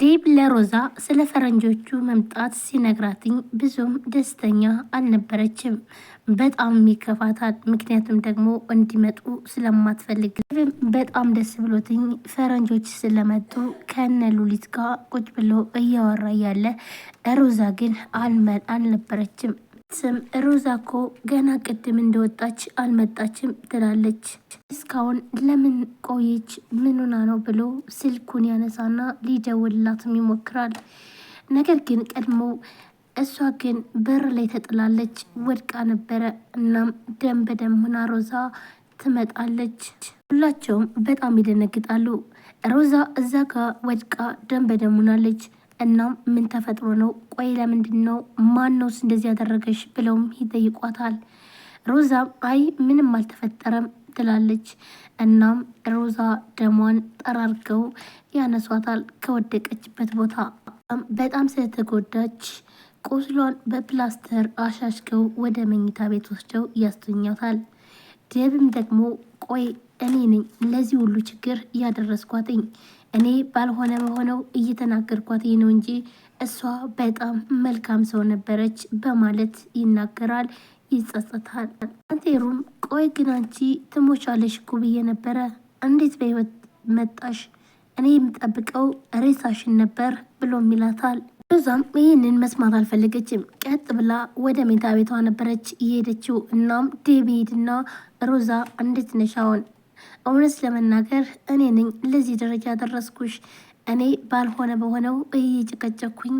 ዴብ ለሮዛ ስለ ፈረንጆቹ መምጣት ሲነግራትኝ ብዙም ደስተኛ አልነበረችም። በጣም ይከፋታል። ምክንያቱም ደግሞ እንዲመጡ ስለማትፈልግ በጣም ደስ ብሎትኝ ፈረንጆች ስለመጡ ከነ ሉሊት ጋር ቁጭ ብሎ እያወራ ያለ ሮዛ ግን አልነበረችም። ስም ሮዛ እኮ ገና ቅድም እንደወጣች አልመጣችም ትላለች። እስካሁን ለምን ቆየች? ምኑና ነው ብሎ ስልኩን ያነሳና ሊደውልላትም ይሞክራል። ነገር ግን ቀድሞ እሷ ግን በር ላይ ተጥላለች፣ ወድቃ ነበረ። እናም ደም በደም ሆና ሮዛ ትመጣለች። ሁላቸውም በጣም ይደነግጣሉ። ሮዛ እዛ ጋ ወድቃ ደም በደም ሆናለች። እናም ምን ተፈጥሮ ነው? ቆይ ለምንድን ነው? ማን ነውስ እንደዚህ ያደረገሽ? ብለውም ይጠይቋታል። ሮዛም አይ ምንም አልተፈጠረም ትላለች። እናም ሮዛ ደሟን ጠራርገው ያነሷታል ከወደቀችበት ቦታ። በጣም ስለተጎዳች ቁስሏን በፕላስተር አሻሽገው ወደ መኝታ ቤት ወስደው ያስተኛታል። ዴብም ደግሞ ቆይ እኔ ነኝ ለዚህ ሁሉ ችግር እያደረስኳትኝ፣ እኔ ባልሆነ በሆነው እየተናገርኳት ነው እንጂ እሷ በጣም መልካም ሰው ነበረች በማለት ይናገራል። ይጸጸታል። አንቴሩም ቆይ ግን አንቺ ትሞቻለሽ እኮ ብዬ ነበረ፣ እንዴት በህይወት መጣሽ? እኔ የምጠብቀው ሬሳሽን ነበር ብሎም ይላታል። ሮዛም ይህንን መስማት አልፈለገችም። ቀጥ ብላ ወደ ሜታ ቤቷ ነበረች እየሄደችው። እናም ዴቪድና ሮዛ እንዴት ነሽ? አሁን እውነት ለመናገር እኔ ነኝ ለዚህ ደረጃ ደረስኩሽ። እኔ ባልሆነ በሆነው እየጨቀጨኩኝ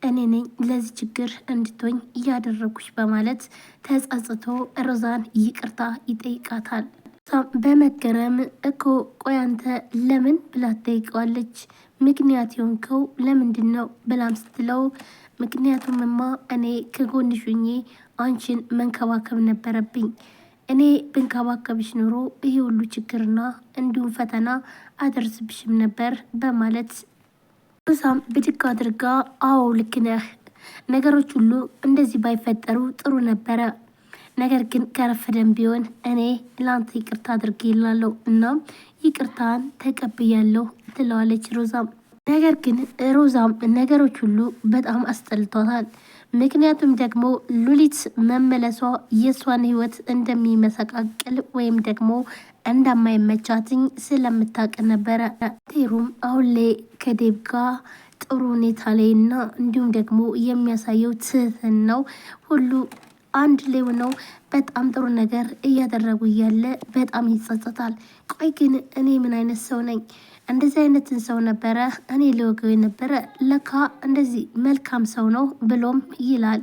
እኔ ነኝ ለዚህ ችግር እንድትሆኝ እያደረጉሽ በማለት ተጸጽቶ ሮዛን ይቅርታ ይጠይቃታል። በመገረም እኮ ቆይ አንተ ለምን ብላ ትጠይቀዋለች። ምክንያት የሆንከው ለምንድን ነው ብላም ስትለው ምክንያቱምማ እኔ ከጎንሽ ሆኜ አንቺን መንከባከብ ነበረብኝ። እኔ ብንከባከብሽ ኑሮ ይህ ሁሉ ችግርና እንዲሁም ፈተና አደርስብሽም ነበር በማለት ሮዛም ብድግ አድርጋ አዎ ልክ ነህ፣ ነገሮች ሁሉ እንደዚህ ባይፈጠሩ ጥሩ ነበረ። ነገር ግን ከረፈደም ቢሆን እኔ ለአንተ ይቅርታ አድርጌ ይላለሁ፣ እናም ይቅርታን ተቀብያለሁ ትለዋለች ሮዛም። ነገር ግን ሮዛም ነገሮች ሁሉ በጣም አስጠልቷታል። ምክንያቱም ደግሞ ሉሊት መመለሷ የእሷን ህይወት እንደሚመሰቃቅል ወይም ደግሞ እንደማይመቻትኝ ስለምታውቅ ነበረ። ቴሩም አሁን ላይ ከዴብ ጋር ጥሩ ሁኔታ ላይ እና እንዲሁም ደግሞ የሚያሳየው ትህትናው ሁሉ አንድ ላይ ሆነው በጣም ጥሩ ነገር እያደረጉ እያለ በጣም ይጸጸታል። ቆይ ግን እኔ ምን አይነት ሰው ነኝ? እንደዚህ አይነትን ሰው ነበረ እኔ ልወገው ነበረ፣ ለካ እንደዚህ መልካም ሰው ነው ብሎም ይላል።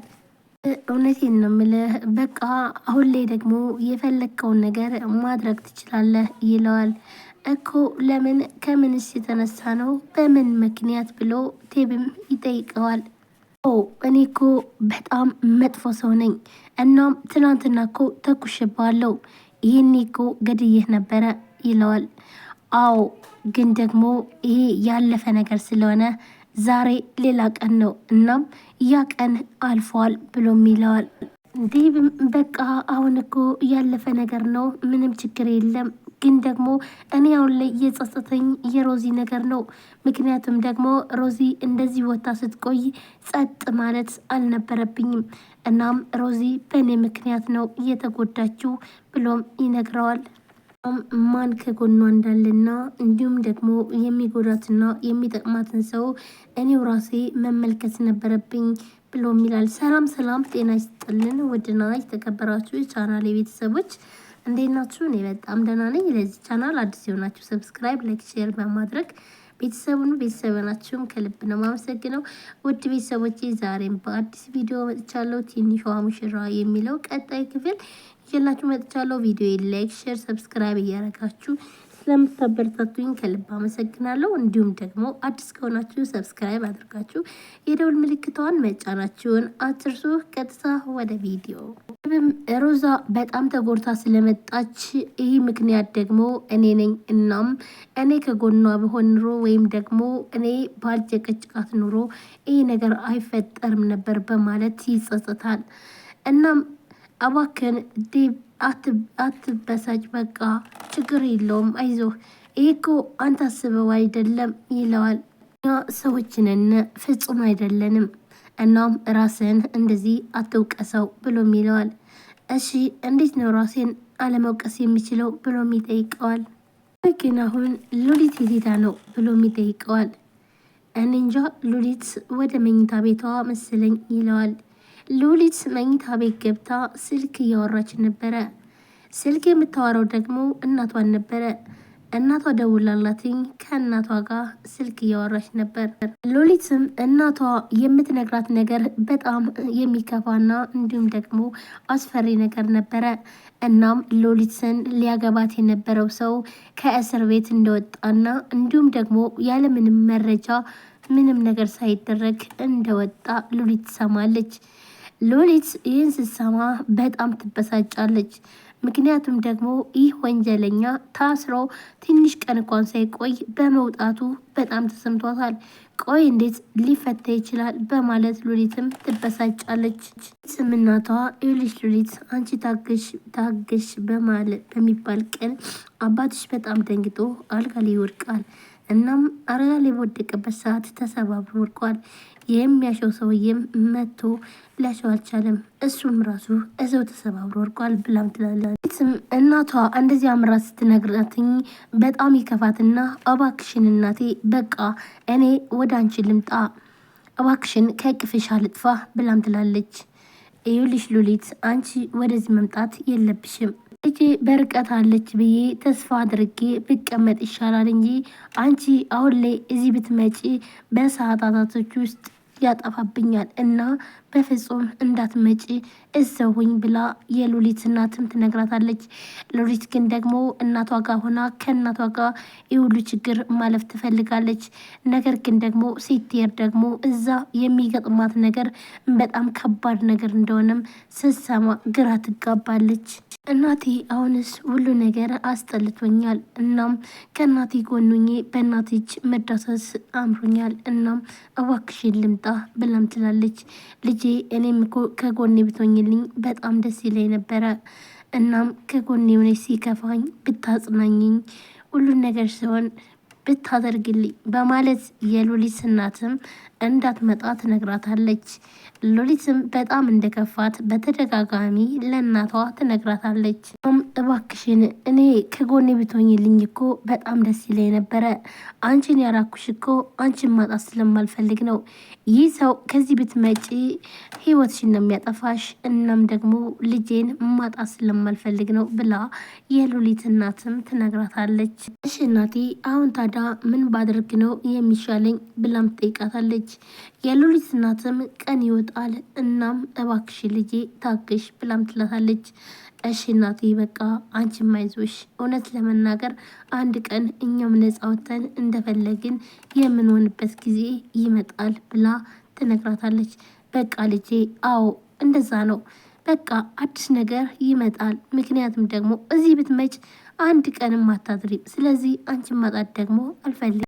እውነቴን ነው የምልህ፣ በቃ አሁን ላይ ደግሞ የፈለግከውን ነገር ማድረግ ትችላለህ ይለዋል። እኮ ለምን? ከምንስ የተነሳ ነው? በምን ምክንያት ብሎ ቴብም ይጠይቀዋል። እኔ እኮ በጣም መጥፎ ሰው ነኝ። እናም ትናንትና እኮ ተኩሽባለሁ፣ ይህኔ እኮ ገድዬህ ነበረ ይለዋል። አዎ ግን ደግሞ ይሄ ያለፈ ነገር ስለሆነ ዛሬ ሌላ ቀን ነው፣ እናም ያ ቀን አልፏል ብሎም ይለዋል። ዴብም በቃ አሁን እኮ ያለፈ ነገር ነው፣ ምንም ችግር የለም። ግን ደግሞ እኔ አሁን ላይ እየጸጸተኝ የሮዚ ነገር ነው። ምክንያቱም ደግሞ ሮዚ እንደዚህ ቦታ ስትቆይ ጸጥ ማለት አልነበረብኝም። እናም ሮዚ በእኔ ምክንያት ነው እየተጎዳችው ብሎም ይነግረዋል። ማን ከጎኗ እንዳለና እንዲሁም ደግሞ የሚጎዳትና የሚጠቅማትን ሰው እኔው ራሴ መመልከት ነበረብኝ ብሎም ይላል። ሰላም ሰላም፣ ጤና ይስጥልን ውድና የተከበራችሁ የቻናል ቤተሰቦች እንዴት ናችሁ? እኔ በጣም ደህና ነኝ። ለዚህ ቻናል አዲስ የሆናችሁ ሰብስክራይብ፣ ላይክ፣ ሼር በማድረግ ቤተሰብናችሁም ከልብ ነው ማመሰግነው። ውድ ቤተሰቦቼ ዛሬም በአዲስ ቪዲዮ መጥቻለሁ። ትንሿ ሙሽራ የሚለው ቀጣይ ክፍል ይዤላችሁ መጥቻለሁ። ቪዲዮ ላይክ፣ ሼር፣ ሰብስክራይብ እያደረጋችሁ ስለምታበረታቱኝ ከልብ አመሰግናለሁ። እንዲሁም ደግሞ አዲስ ከሆናችሁ ሰብስክራይብ አድርጋችሁ የደውል ምልክቷን መጫናችሁን አትርሱ። ቀጥታ ወደ ቪዲዮ። ሮዛ በጣም ተጎድታ ስለመጣች ይህ ምክንያት ደግሞ እኔ ነኝ። እናም እኔ ከጎኗ በሆን ኑሮ ወይም ደግሞ እኔ ባልጨቀጭቃት ኑሮ ይህ ነገር አይፈጠርም ነበር በማለት ይጸጸታል። እናም አባክን ዴብ አትበሳጭ፣ በቃ ችግር የለውም አይዞህ፣ ይህ እኮ አንተ አስበው አይደለም ይለዋል። ሰዎችንን ፍጹም አይደለንም። እናም ራስን እንደዚህ አትውቀሰው ብሎም ይለዋል። እሺ እንዴት ነው ራሴን አለመውቀስ የሚችለው ብሎም ይጠይቀዋል። ግን አሁን ሉሊት የት ነው ብሎም ይጠይቀዋል። እኔ እንጃ ሉሊት ወደ መኝታ ቤቷ መሰለኝ ይለዋል። ሉሊት መኝታ ቤት ገብታ ስልክ እያወራች ነበረ። ስልክ የምታወራው ደግሞ እናቷን ነበረ። እናቷ ደውላላትኝ ከእናቷ ጋር ስልክ እያወራች ነበር። ሉሊትም እናቷ የምትነግራት ነገር በጣም የሚከፋና እንዲሁም ደግሞ አስፈሪ ነገር ነበረ። እናም ሉሊትን ሊያገባት የነበረው ሰው ከእስር ቤት እንደወጣና እንዲሁም ደግሞ ያለምንም መረጃ ምንም ነገር ሳይደረግ እንደወጣ ሉሊት ትሰማለች። ሉሊት ይህን ስትሰማ በጣም ትበሳጫለች። ምክንያቱም ደግሞ ይህ ወንጀለኛ ታስሮ ትንሽ ቀን እንኳን ሳይቆይ በመውጣቱ በጣም ተሰምቷታል። ቆይ እንዴት ሊፈታ ይችላል በማለት ሉሊትም ትበሳጫለች። ስምናቷ ይልሽ ሉሊት አንቺ ታገሽ በሚባል ቀን አባትሽ በጣም ደንግጦ አልጋ ላይ ይወድቃል። እናም አልጋ ላይ በወደቀበት ሰዓት ተሰባብሮ ወድቋል። የሚያሸው ሰውዬም መጥቶ ሊያሸው አልቻለም። እሱም ራሱ እዛው ተሰባብሮ ወድቋል ብላም ትላለች። እናቷ እንደዚህ አምራ ስትነግራትኝ በጣም ይከፋትና እባክሽን እናቴ በቃ እኔ ወደ አንቺ ልምጣ፣ እባክሽን ከቅፍሽ አልጥፋ ብላም ትላለች። ይኸውልሽ ሉሊት አንቺ ወደዚህ መምጣት የለብሽም ልጄ በርቀት አለች ብዬ ተስፋ አድርጌ ብቀመጥ ይሻላል እንጂ አንቺ አሁን ላይ እዚህ ብትመጪ በሰዓታቶች ውስጥ ያጠፋብኛል እና በፍጹም እንዳትመጪ እዘውኝ ብላ የሉሊት እናትም ትነግራታለች። ሉሊት ግን ደግሞ እናቷ ጋር ሆና ከእናቷ ጋር የሁሉ ችግር ማለፍ ትፈልጋለች። ነገር ግን ደግሞ ስትሄድ ደግሞ እዛ የሚገጥማት ነገር በጣም ከባድ ነገር እንደሆነም ስትሰማ ግራ ትጋባለች። እናቴ አሁንስ ሁሉ ነገር አስጠልቶኛል። እናም ከእናቴ ጎኑኜ በእናቴ እጅ መዳሰስ አምሮኛል። እናም እባክሽን ልምጣ ብላም ትላለች። ልጄ እኔም ከጎኔ ብትሆኝልኝ በጣም ደስ ይለኝ ነበረ። እናም ከጎኔ ሆነሽ ሲከፋኝ ብታጽናኝኝ፣ ሁሉን ነገር ሲሆን ብታደርግልኝ በማለት የሉሊት እናትም እንዳትመጣ ትነግራታለች። ሉሊትም በጣም እንደከፋት በተደጋጋሚ ለእናቷ ትነግራታለች። እባክሽን እኔ ከጎኔ ብትሆኝልኝ እኮ በጣም ደስ ይለኝ ነበረ። አንቺን ያራኩሽ እኮ አንቺን ማጣት ስለማልፈልግ ነው። ይህ ሰው ከዚህ ብትመጪ ህይወትሽን ነው የሚያጠፋሽ። እናም ደግሞ ልጄን ማጣት ስለማልፈልግ ነው ብላ የሉሊት እናትም ትነግራታለች። እሺ እናቴ አሁን ታዲያ ምን ባደርግ ነው የሚሻለኝ ብላም ትጠይቃታለች። የሉሊት እናትም ቀን ይወጣል፣ እናም እባክሽ ልጄ ታግሽ ብላም ትላታለች። እሺ እናቴ በቃ አንቺም አይዞሽ፣ እውነት ለመናገር አንድ ቀን እኛም ነፃ ወጥተን እንደፈለግን የምንሆንበት ጊዜ ይመጣል ብላ ትነግራታለች። በቃ ልጄ አዎ እንደዛ ነው፣ በቃ አዲስ ነገር ይመጣል። ምክንያቱም ደግሞ እዚህ ብትመጭ አንድ ቀንም አታድሪም። ስለዚህ አንቺን ማጣት ደግሞ አልፈልግም።